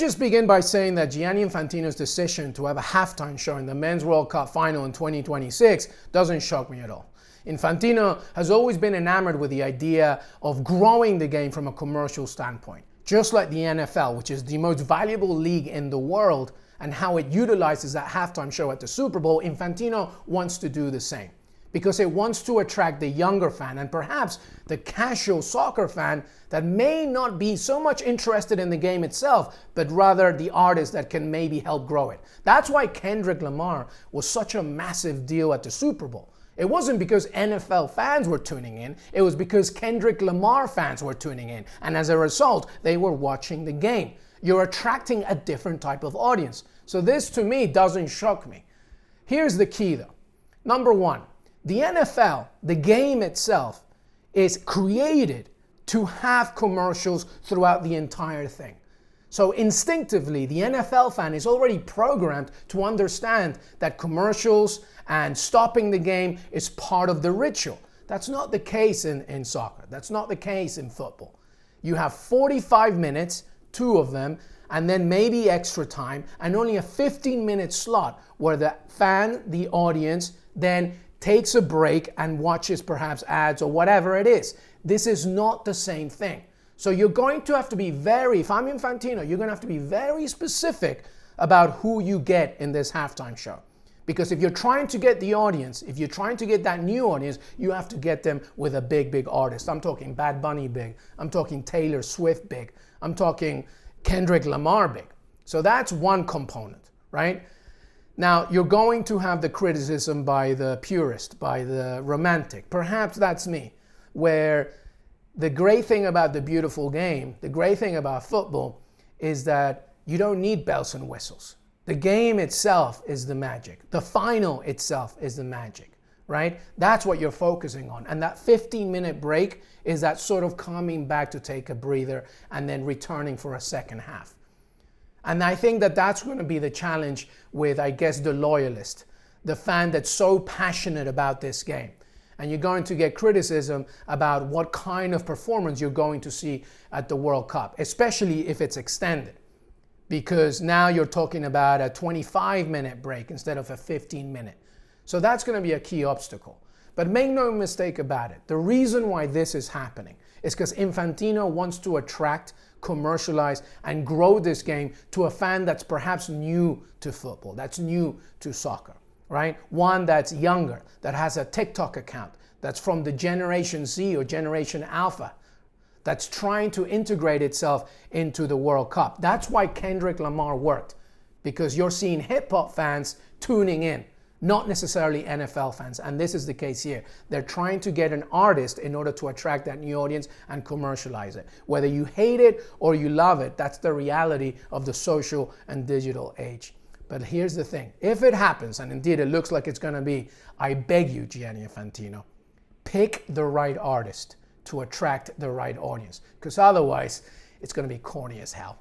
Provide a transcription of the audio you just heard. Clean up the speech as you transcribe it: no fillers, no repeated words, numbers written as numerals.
just begin by saying that Gianni Infantino's decision to have a halftime show in the Men's World Cup final in 2026 doesn't shock me at all. Infantino has always been enamored with the idea of growing the game from a commercial standpoint, just like the NFL, which is the most valuable league in the world, and how it utilizes that halftime show at the Super Bowl. Infantino wants to do the same, because it wants to attract the younger fan and perhaps the casual soccer fan that may not be so much interested in the game itself, but rather the artist that can maybe help grow it. That's why Kendrick Lamar was such a massive deal at the Super Bowl. It wasn't because NFL fans were tuning in, it was because Kendrick Lamar fans were tuning in, and as a result, they were watching the game. You're attracting a different type of audience. So this, to me, doesn't shock me. Here's the key, though. Number one, the NFL, the game itself, is created to have commercials throughout the entire thing. So instinctively, the NFL fan is already programmed to understand that commercials and stopping the game is part of the ritual. That's not the case in soccer. That's not the case in football. You have 45 minutes, 2 of them, and then maybe extra time, and only a 15-minute slot where the fan, the audience, then takes a break and watches perhaps ads or whatever it is. This is not the same thing. So you're going to have to be if I'm Infantino, you're going to have to be very specific about who you get in this halftime show. Because if you're trying to get the audience, if you're trying to get that new audience, you have to get them with a big artist. I'm talking Bad Bunny big. I'm talking Taylor Swift big. I'm talking Kendrick Lamar big. So that's one component, right? Now, you're going to have the criticism by the purist, by the romantic. Perhaps that's me, where the great thing about the beautiful game, the great thing about football, is that you don't need bells and whistles. The game itself is the magic. The final itself is the magic, right? That's what you're focusing on. And that 15-minute break is that sort of coming back to take a breather and then returning for a second half. And I think that that's going to be the challenge with, I guess, the loyalist, the fan that's so passionate about this game. And you're going to get criticism about what kind of performance you're going to see at the World Cup, especially if it's extended. Because now you're talking about a 25-minute break instead of a 15-minute. So that's going to be a key obstacle. But make no mistake about it. The reason why this is happening is because Infantino wants to attract, commercialize, and grow this game to a fan that's perhaps new to football, that's new to soccer, right? One that's younger, that has a TikTok account, that's from the Generation Z or Generation Alpha, that's trying to integrate itself into the World Cup. That's why Kendrick Lamar worked, because you're seeing hip-hop fans tuning in, not necessarily NFL fans, and this is the case here. They're trying to get an artist in order to attract that new audience and commercialize it. Whether you hate it or you love it, that's the reality of the social and digital age. But here's the thing. If it happens, and indeed it looks like it's going to be, I beg you, Gianni Infantino, pick the right artist to attract the right audience, because otherwise it's going to be corny as hell.